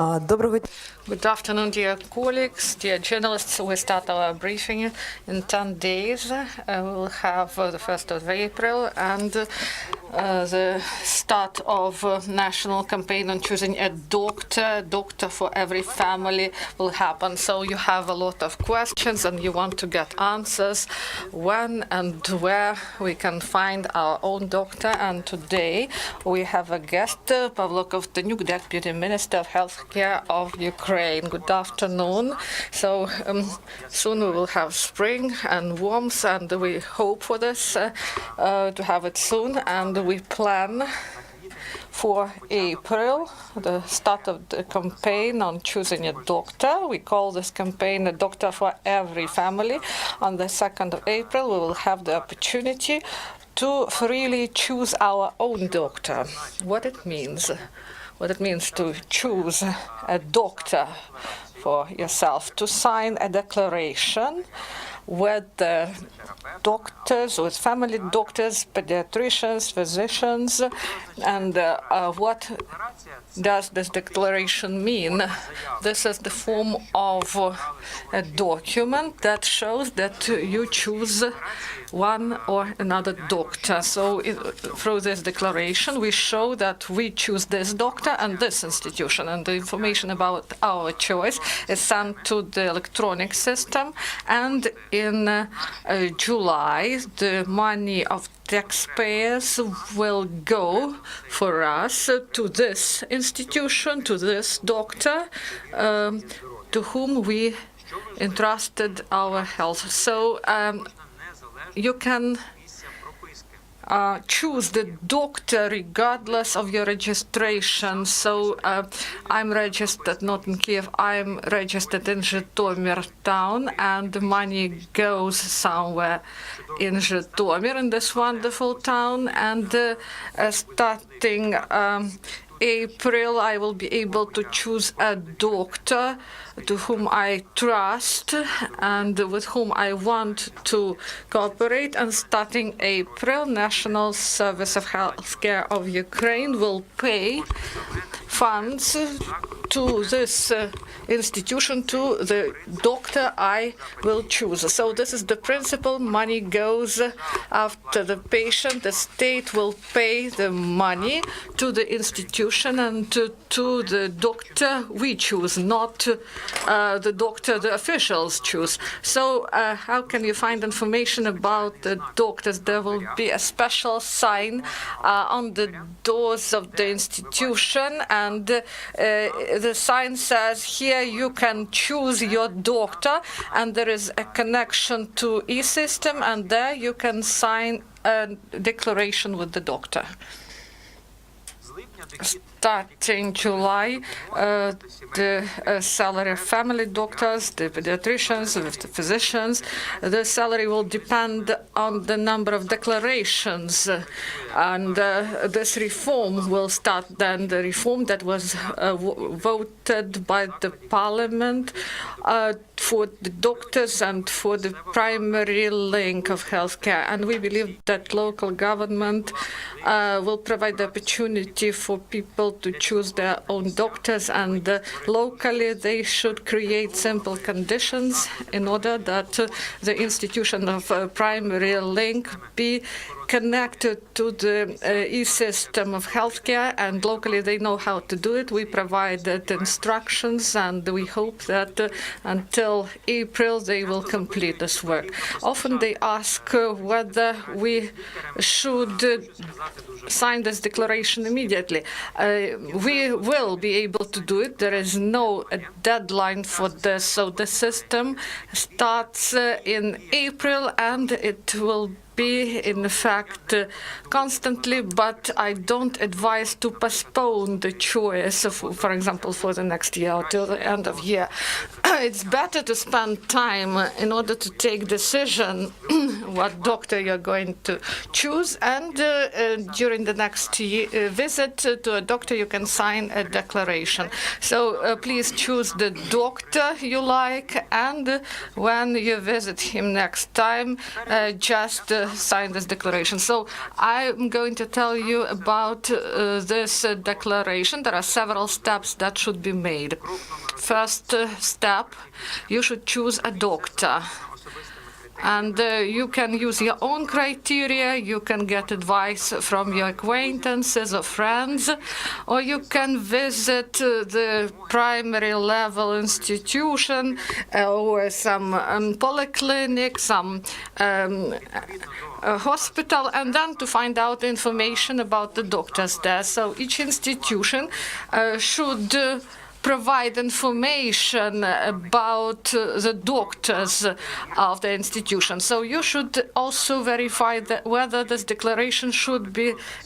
Good afternoon, dear colleagues, dear journalists. We start our briefing in 10 days. We will have the 1st of April and the start of national campaign on choosing a doctor for every family will happen. So you have a lot of questions and you want to get answers when and where we can find our own doctor. And today we have a guest, Pavlo Kovtoniuk, Deputy Minister of Healthcare of Ukraine. Good afternoon. So soon we will have spring and warmth, and we hope for this to have it soon. And we plan for April, the start of the campaign on choosing a doctor. We call this campaign a doctor for every family. On the 2nd of April, we will have the opportunity to freely choose our own doctor. What it means to choose a doctor for yourself, to sign a declaration with doctors, with family doctors, pediatricians, physicians, and what does this declaration mean? This is the form of a document that shows that you choose one or another doctor. So through this declaration, we show that we choose this doctor and this institution, and the information about our choice is sent to the electronic system. And in July, the money of taxpayers will go for us to this institution, to this doctor, to whom we entrusted our health. So you can choose the doctor regardless of your registration. So I'm registered not in Kiev, I'm registered in Zhytomyr town, and the money goes somewhere in Zhytomyr, in this wonderful town. And starting April, I will be able to choose a doctor to whom I trust and with whom I want to cooperate. And starting April, National Service of Healthcare of Ukraine will pay funds to this institution, to the doctor I will choose. So this is the principle. Money goes after the patient. The state will pay the money to the institution and to the doctor we choose, not the doctor the officials choose. So how can you find information about the doctors? There will be a special sign on the doors of the institution, and the sign says, here you can choose your doctor, and there is a connection to e-system, and there you can sign a declaration with the doctor. Starting July, the salary of family doctors, the pediatricians, the physicians, the salary will depend on the number of declarations. And this reform will start then, the reform that was voted by the parliament for the doctors and for the primary link of healthcare. And we believe that local government will provide the opportunity for people to choose their own doctors, and locally they should create simple conditions in order that the institution of primary link be connected to the e-system of healthcare, and locally they know how to do it. We provided instructions, and we hope that until April they will complete this work. Often they ask whether we should sign this declaration immediately. We will be able to do it. There is no deadline for this. So the system starts in April, and it will be in fact constantly, but I don't advise to postpone the choice, for example, for the next year or till the end of year. It's better to spend time in order to take decision what doctor you're going to choose, and during the next visit to a doctor you can sign a declaration. So please choose the doctor you like, and when you visit him next time, just sign this declaration. So I'm going to tell you about this declaration. There are several steps that should be made. First step, you should choose a doctor. And you can use your own criteria, you can get advice from your acquaintances or friends, or you can visit the primary level institution or some polyclinic, some hospital, and then to find out information about the doctors there. So each institution should provide information about the doctors of the institution. So you should also verify that whether this declaration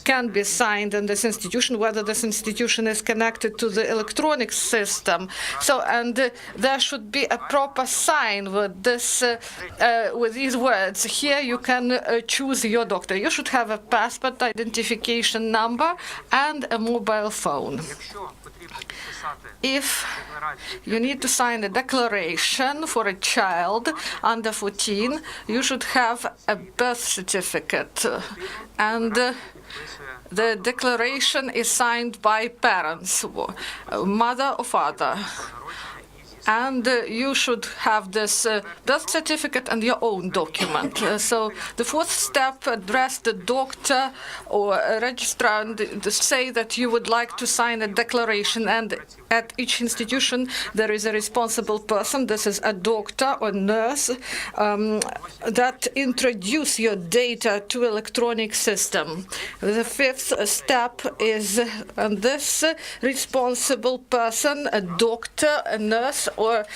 can be signed in this institution, whether this institution is connected to the electronic system. So, and there should be a proper sign with this, with these words. Here you can choose your doctor. You should have a passport identification number and a mobile phone. If you need to sign a declaration for a child under 14, you should have a birth certificate. And the declaration is signed by parents, mother or father. And you should have this birth certificate and your own document. So the fourth step, address the doctor or a registrar and say that you would like to sign a declaration. And at each institution, there is a responsible person. This is a doctor or nurse that introduce your data to electronic system. The fifth step is this responsible person, a doctor, a nurse, or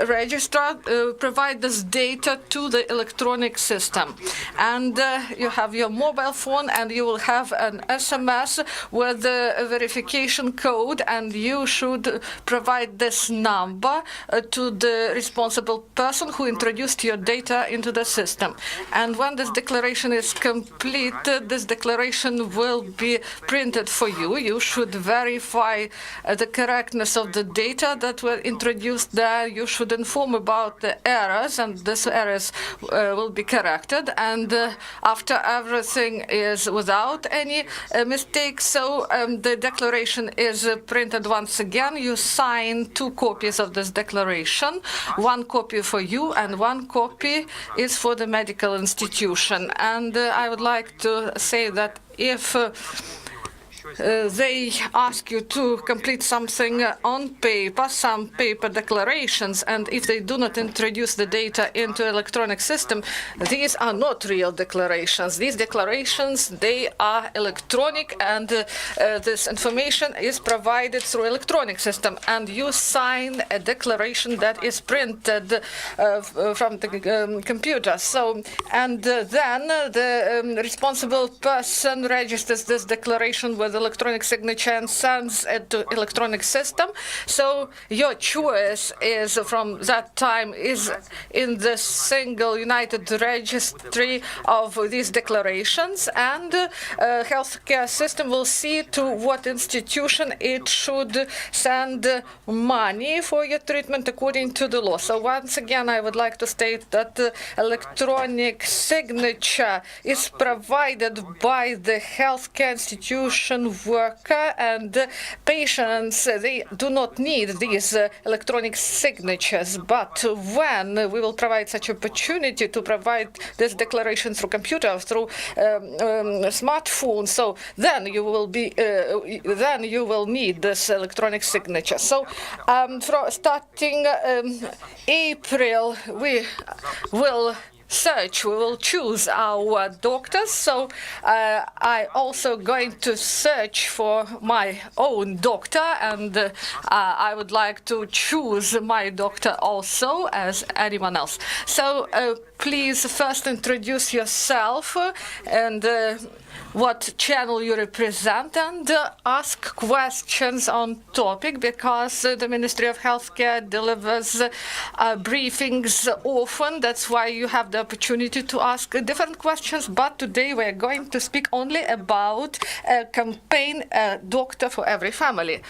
registrar, provide this data to the electronic system. And you have your mobile phone, and you will have an SMS with the verification code, and you should provide this number to the responsible person who introduced your data into the system. And when this declaration is completed, this declaration will be printed for you. You should verify the correctness of the data that were introduced there. You should inform about the errors, and these errors will be corrected. And after everything is without any mistakes, so the declaration is printed once again. You sign 2 copies of this declaration, 1 copy for you and 1 copy is for the medical institution. And I would like to say that if they ask you to complete something on paper, some paper declarations, and if they do not introduce the data into electronic system, these are not real declarations. These declarations, they are electronic, and this information is provided through electronic system, and you sign a declaration that is printed from the computer. So, and then the responsible person registers this declaration with electronic signature and sends it to electronic system. So your choice is from that time is in the single united registry of these declarations, and healthcare system will see to what institution it should send money for your treatment according to the law. So once again, I would like to state that the electronic signature is provided by the healthcare institution worker, and patients, they do not need these electronic signatures. But when we will provide such opportunity to provide this declaration through computer, through smartphone, so then you will need this electronic signature. So starting April, we will choose our doctors. So I also going to search for my own doctor, and I would like to choose my doctor also as anyone else. So please first introduce yourself and what channel you represent, and ask questions on topic, because the Ministry of Healthcare delivers briefings often. That's why you have the opportunity to ask different questions. But today we're going to speak only about a campaign, Doctor for Every Family.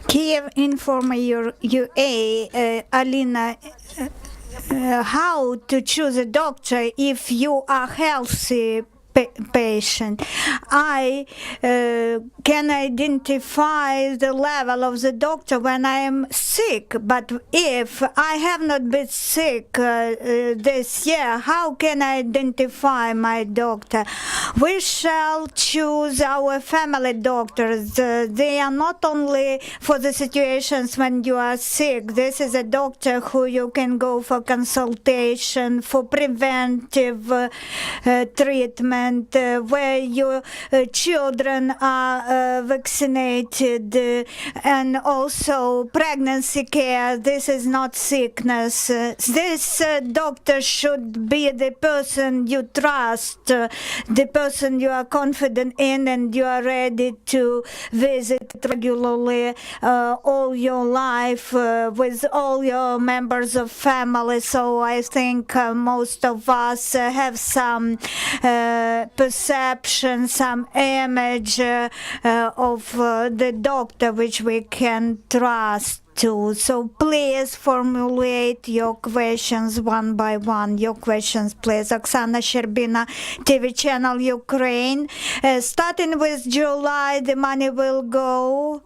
Kiev Informer UA, Alina how to choose a doctor if you are healthy patient. I can identify the level of the doctor when I am sick, but if I have not been sick this year, how can I identify my doctor? We shall choose our family doctors. They are not only for the situations when you are sick. This is a doctor who you can go for consultation, for preventive treatment, where your children are vaccinated, and also pregnancy care. This is not sickness. This doctor should be the person you trust, the person you are confident in, and you are ready to visit regularly all your life with all your members of family. So I think most of us have some perception, some image of the doctor which we can trust to. So please formulate your questions one by one. Your questions, please. Oksana Sherbina, TV channel Ukraine. Starting with July, the money will go.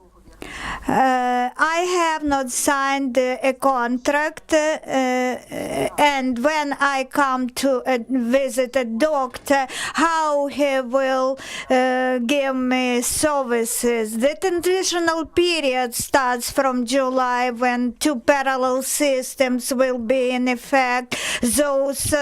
I have not signed a contract, and when I come to visit a doctor, how he will give me services. The transitional period starts from July, when two parallel systems will be in effect. Those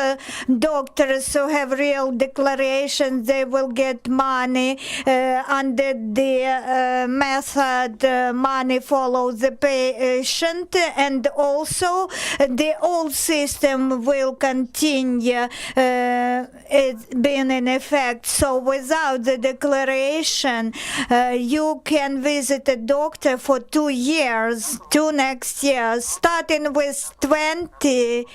doctors who have real declarations, they will get money under the method money follows the patient, and also the old system will continue being in effect. So without the declaration, you can visit a doctor for 2 years, 2 next years. Starting with the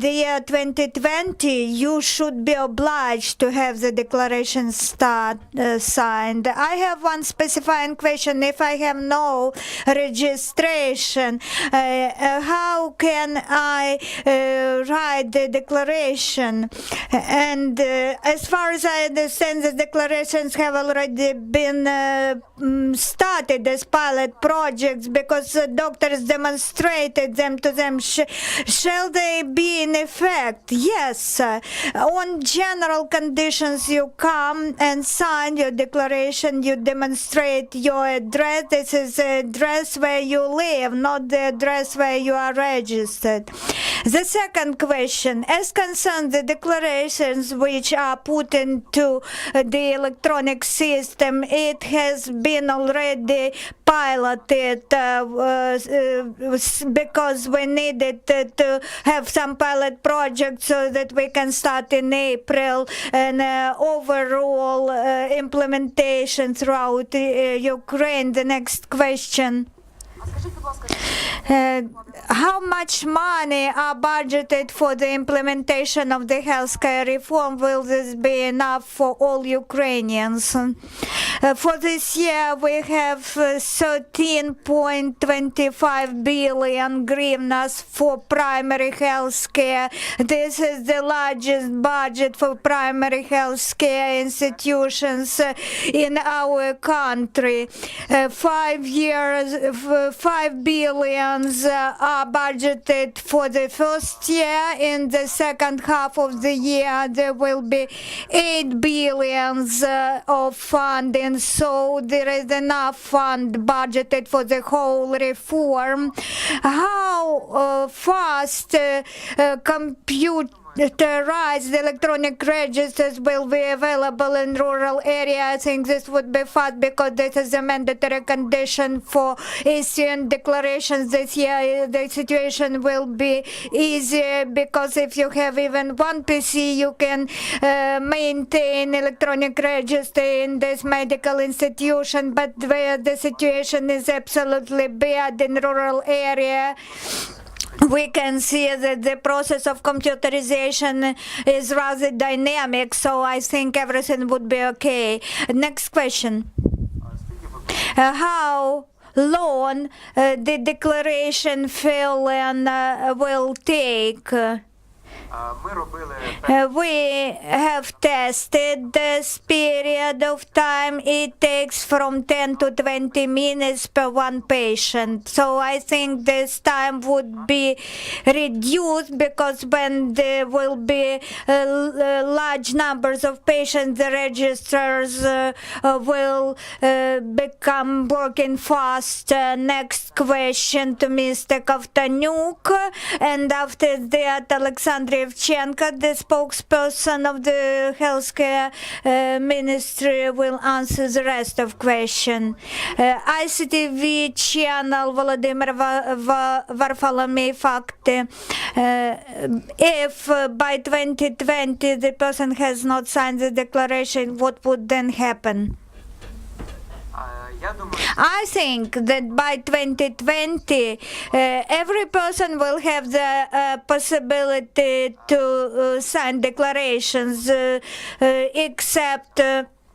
year 2020, you should be obliged to have the declaration signed. I have one specifying question. If I have no registration, how can I write the declaration? And as far as I understand, the declarations have already been started as pilot projects because the doctors demonstrated them to them. Shall they be in effect? Yes. On general conditions, you come and sign your declaration, you demonstrate your address. This is the address where you live, not the address where you are registered. The second question, as concerns the declarations which are put into the electronic system, it has been already piloted because we needed to have some pilot projects so that we can start in April and overall implementation throughout Ukraine. The next question. How much money are budgeted for the implementation of the healthcare reform? Will this be enough for all Ukrainians? For this year, we have 13.25 billion hryvnias for primary healthcare. This is the largest budget for primary healthcare institutions in our country. 5 billions are budgeted for the first year. In the second half of the year, there will be 8 billions of funding, so there is enough fund budgeted for the whole reform. How fast computerized electronic registers will be available in rural areas? I think this would be fast because this is a mandatory condition for issuing declarations this year. The situation will be easier because if you have even one PC, you can maintain electronic register in this medical institution, but where the situation is absolutely bad in rural area, we can see that the process of computerization is rather dynamic, so I think everything would be okay. Next question. How long the declaration fill-in will take. We have tested this period of time. It takes from 10 to 20 minutes per one patient. So I think this time would be reduced, because when there will be large numbers of patients, the registers will become working fast. Next question to Mr. Kovtoniuk, and after that Oleksandr Yabchanka, the spokesperson of the healthcare ministry, will answer the rest of question. ICTV channel Volodymyr Varfolomei Fakti. If by 2020 the person has not signed the declaration, what would then happen? I think that by 2020, every person will have the possibility to sign declarations, except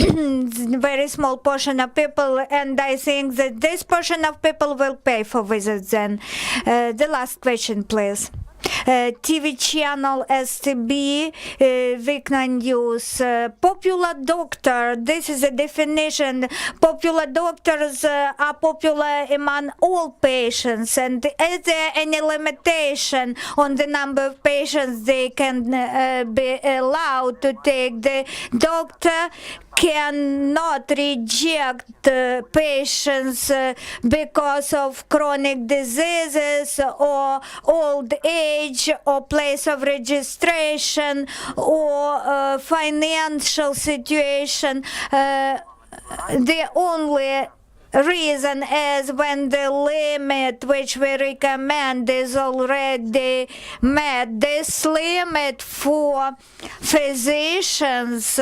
very small portion of people, and I think that this portion of people will pay for visits then. The last question, please. TV channel STB, Weeknight News. Popular doctor, this is a definition. Popular doctors are popular among all patients, and is there any limitation on the number of patients they can be allowed to take? The doctor cannot reject patients because of chronic diseases or old age or place of registration or financial situation. The only reason is when the limit which we recommend is already met. This limit for physicians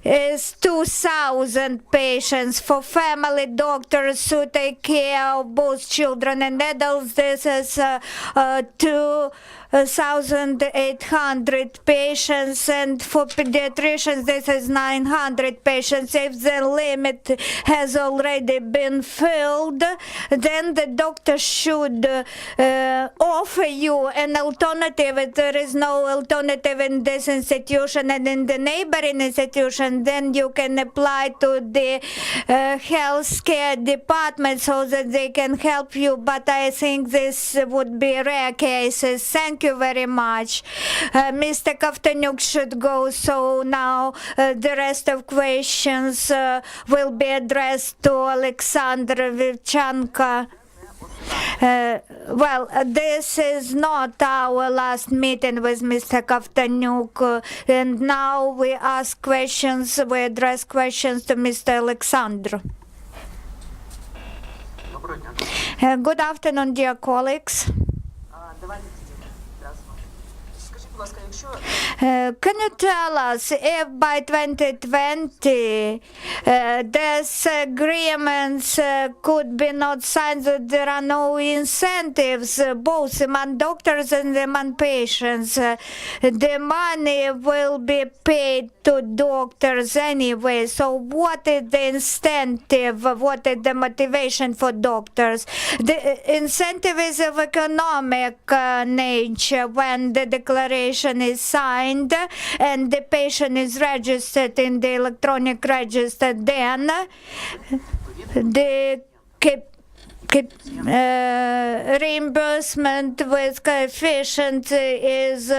is 2,000 patients. For family doctors who take care of both children and adults, this is 2,800 patients, and for pediatricians this is 900 patients. If the limit has already been filled, then the doctor should offer you an alternative. If there is no alternative in this institution and in the neighboring institution, then you can apply to the healthcare department so that they can help you, but I think this would be rare cases. Thank you very much. Mr. Kovtoniuk should go, so now the rest of questions will be addressed to Oleksandr Yabchanka. Well, this is not our last meeting with Mr. Kovtoniuk, and now we ask questions, we address questions to Mr. Oleksandr. Good afternoon, dear colleagues. Can you tell us if by 2020 these agreements could be not signed, that there are no incentives both among doctors and among patients? The money will be paid to doctors anyway, so what is the incentive, what is the motivation for doctors? The incentive is of economic nature. When the declaration is signed and the patient is registered in the electronic register, then the reimbursement with coefficient is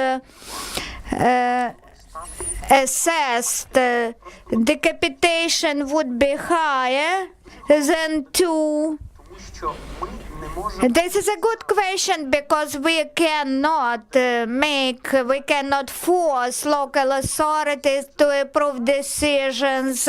assessed. The capitation would be higher than 2. This is a good question, because we cannot force local authorities to approve decisions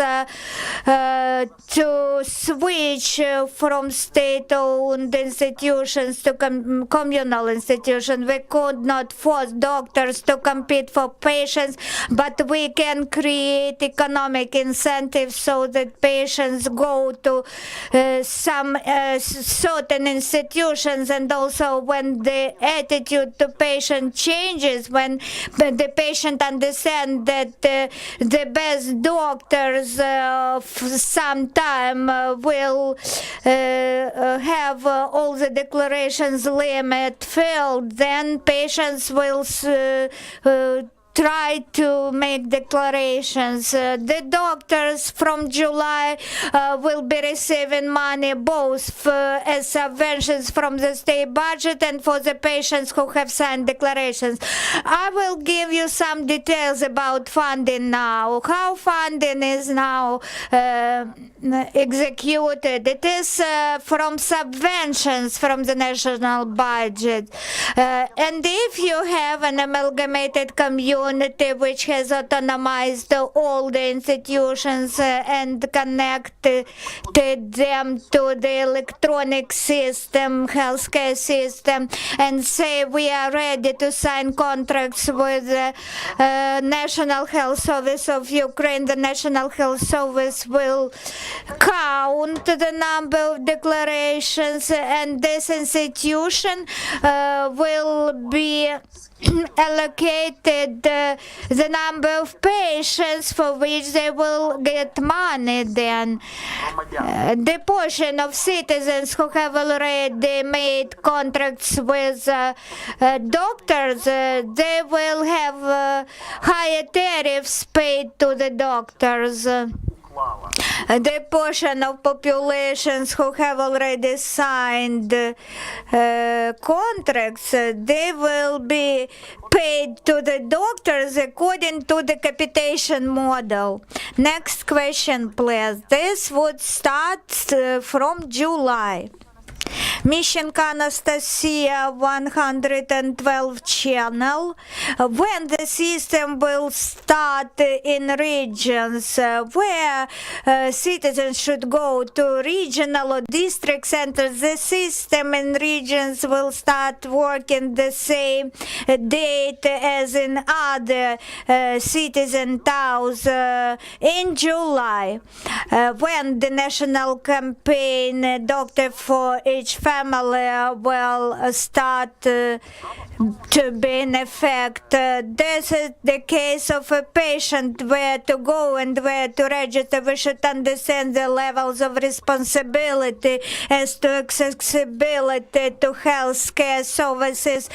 to switch from state-owned institutions to communal institutions. We could not force doctors to compete for patients, but we can create economic incentives so that patients go to some certain institutions institutions, and also when the attitude to patient changes, when the patient understands that the best doctors of some time will have all the declarations limit filled, then patients will try to make declarations. The doctors from July will be receiving money both as subventions from the state budget and for the patients who have signed declarations. I will give you some details about funding now. How funding is now executed. It is from subventions from the national budget. And if you have an amalgamated community which has autonomized all the institutions and connected them to the electronic system, healthcare system, and say we are ready to sign contracts with the National Health Service of Ukraine, the National Health Service will count the number of declarations, and this institution will be allocated the number of patients for which they will get money. Then the portion of citizens who have already made contracts with doctors, they will have higher tariffs paid to the doctors. The portion of populations who have already signed contracts, they will be paid to the doctors according to the capitation model. Next question, please. This would start from July. Mishchenko Anastasia, 112 channel. When the system will start in regions where citizens should go to regional or district centers, the system in regions will start working the same date as in other citizen towns in July, when the national campaign Doctor for Each Family will start to be in effect. This is the case of a patient, where to go and where to register. We should understand the levels of responsibility as to accessibility to healthcare services.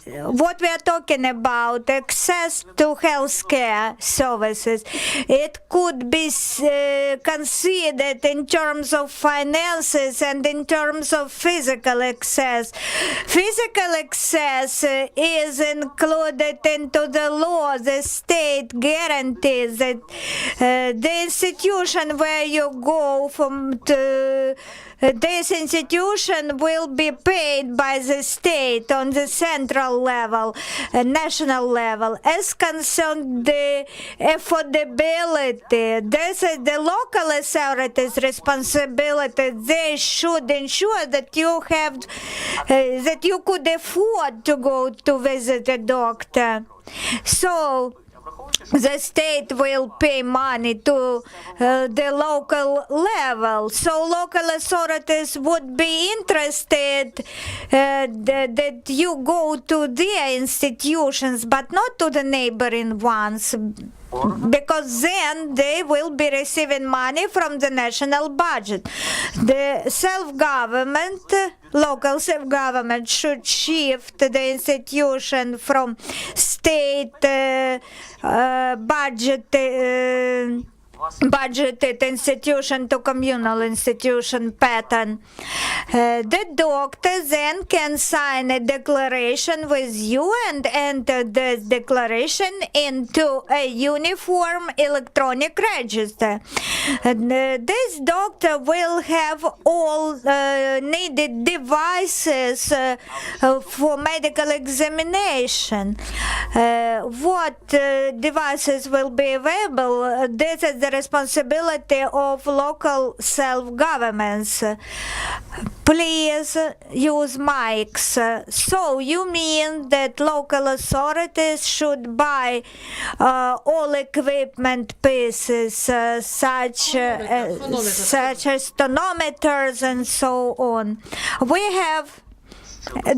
What we are talking about, access to healthcare services, it could be considered in terms of finances and in terms of physical access. Physical access is included into the law. The state guarantees that the institution where you go from to this institution will be paid by the state on the central level, national level. As concerned the affordability, this is the local authorities' responsibility. They should ensure that you have, that you could afford to go to visit a doctor. So the state will pay money to the local level. So local authorities would be interested that you go to their institutions, but not to the neighboring ones, because then they will be receiving money from the national budget. The self-government, local self-government should shift the institution from state budgeted institution to communal institution pattern. The doctor then can sign a declaration with you and enter this declaration into a uniform electronic register. This doctor will have all needed devices for medical examination. What devices will be available? This is the responsibility of local self-governments. Please use mics. So you mean that local authorities should buy all equipment pieces such as tonometers and so on. We have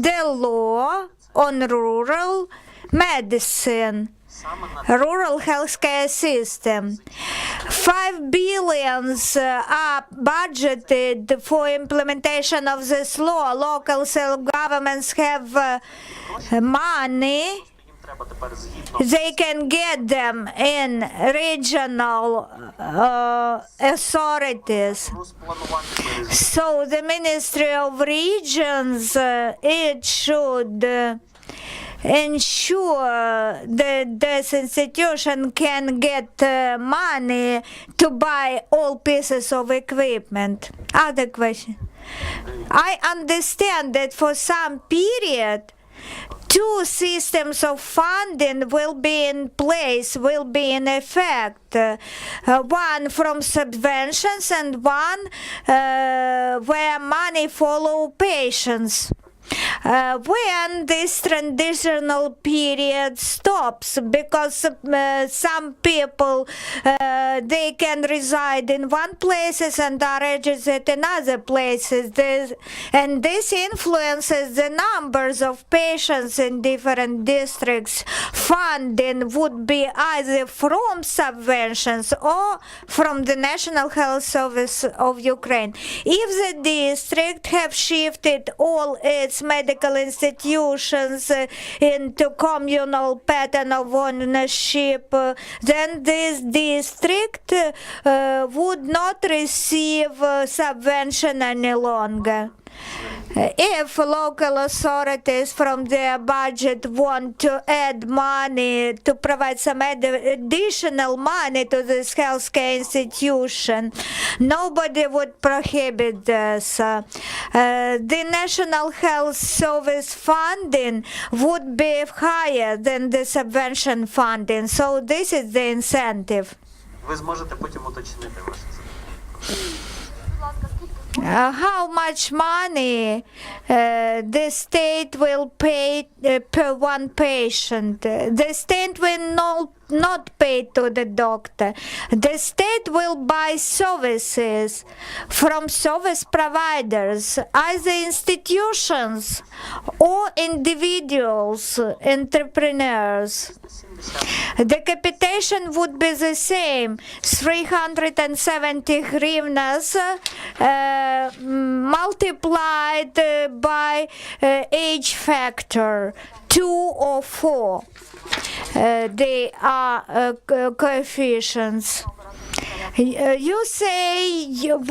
the law on rural medicine, rural healthcare system. 5 billions are budgeted for implementation of this law. Local self-governments have money. They can get them in regional authorities. So the Ministry of Regions, it should ensure that this institution can get money to buy all pieces of equipment. Other question. I understand that for some period, 2 systems of funding will be in place, will be in effect. One from subventions and one where money follow patients. When this transitional period stops, because some people they can reside in one places and are registered in other places, and this influences the numbers of patients in different districts. Funding would be either from subventions or from the National Health Service of Ukraine. If the district have shifted all its medical institutions into communal pattern of ownership, then this district would not receive subvention any longer. If local authorities from their budget want to add money to provide some additional money to this healthcare institution, nobody would prohibit this. The National Health Service funding would be higher than the subvention funding, so this is the incentive. Ви зможете потім уточнити ваше запитання. How much money the state will pay per one patient? The state will not pay to the doctor. The state will buy services from service providers, either institutions or individuals, entrepreneurs. The capitation would be the same, 370 hryvnias multiplied by age factor 2 or 4. They are coefficients. You say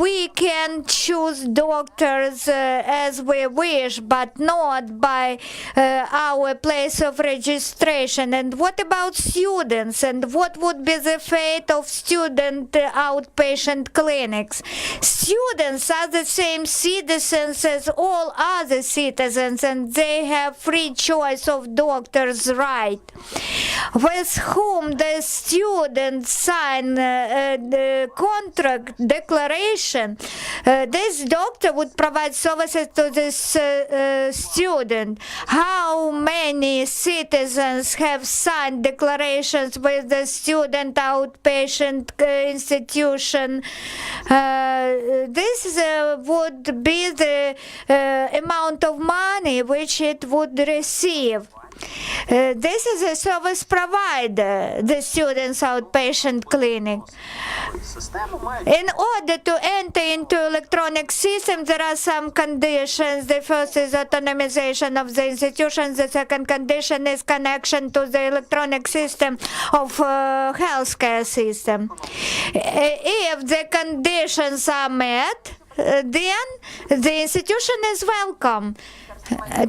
we can choose doctors as we wish, but not by our place of registration. And what about students? And what would be the fate of student outpatient clinics? Students are the same citizens as all other citizens, and they have free choice of doctors' right. With whom the students sign the contract declaration, this doctor would provide services to this student. How many citizens have signed declarations with the student outpatient institution? This would be the amount of money which it would receive. This is a service provider, the student's outpatient clinic. In order to enter into electronic system, there are some conditions. The first is autonomization of the institution. The second condition is connection to the electronic system of healthcare system. If the conditions are met, then the institution is welcome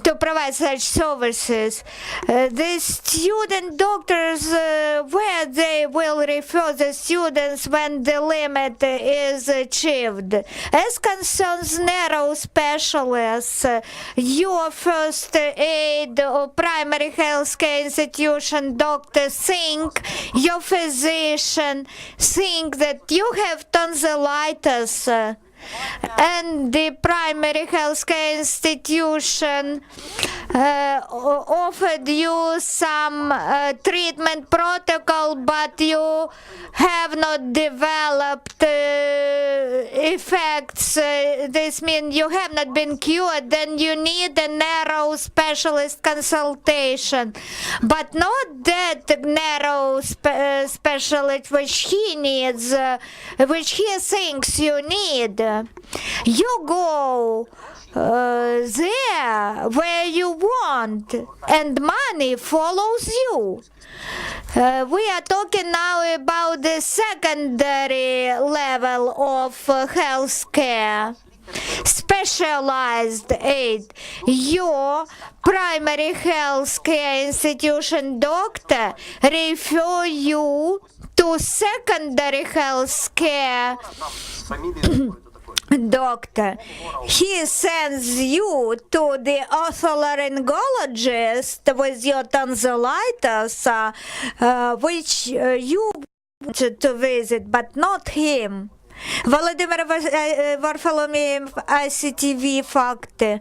to provide such services. The student doctors, where they will refer the students when the limit is achieved. As concerns narrow specialists, your first aid or primary health care institution doctor think, your physician think that you have tonsillitis, and the primary healthcare institution offered you some treatment protocol, but you have not developed effects. This means you have not been cured, then you need a narrow specialist consultation, but not that narrow specialist which he needs, which he thinks you need. You go there where you want, and money follows you. We are talking now about the secondary level of health care, specialized aid. Your primary health care institution doctor refer you to secondary health care doctor. He sends you to the otolaryngologist with your tonsillitis, which you wanted to visit, but not him. Володимир Варфоломеєв, ICTV факти.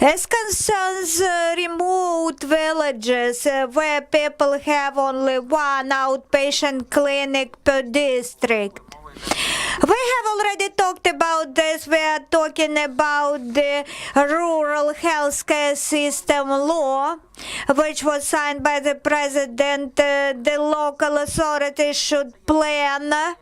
As concerns remote villages where people have only one outpatient clinic per district, we have already talked about this. We are talking about the Rural Healthcare System Law, which was signed by the President. The local authorities should plan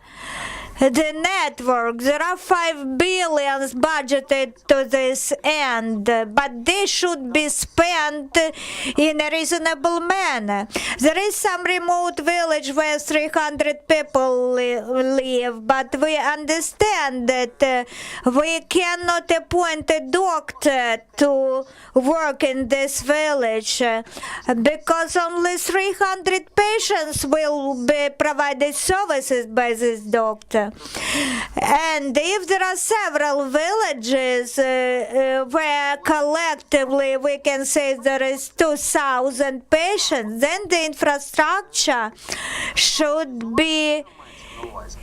the network. There are 5 billion budgeted to this end, but they should be spent in a reasonable manner. There is some remote village where 300 people live, but we understand that we cannot appoint a doctor to work in this village because only 300 patients will be provided services by this doctor. And if there are several villages where collectively we can say there is 2,000 patients, then the infrastructure should be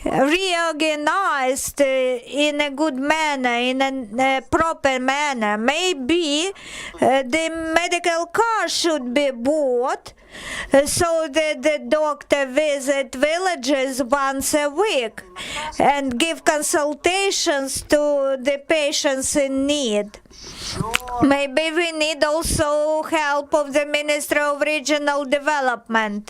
reorganized in a good manner, in a proper manner. Maybe the medical car should be bought so that the doctor visit villages once a week and give consultations to the patients in need. Maybe we need also help of the Ministry of Regional Development.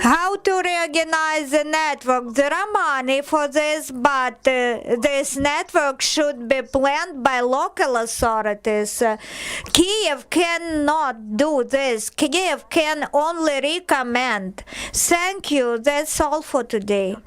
How to reorganize the network? There are money for this, but this network should be planned by local authorities. Kiev cannot do this. Kiev can only recommend. Thank you. That's all for today.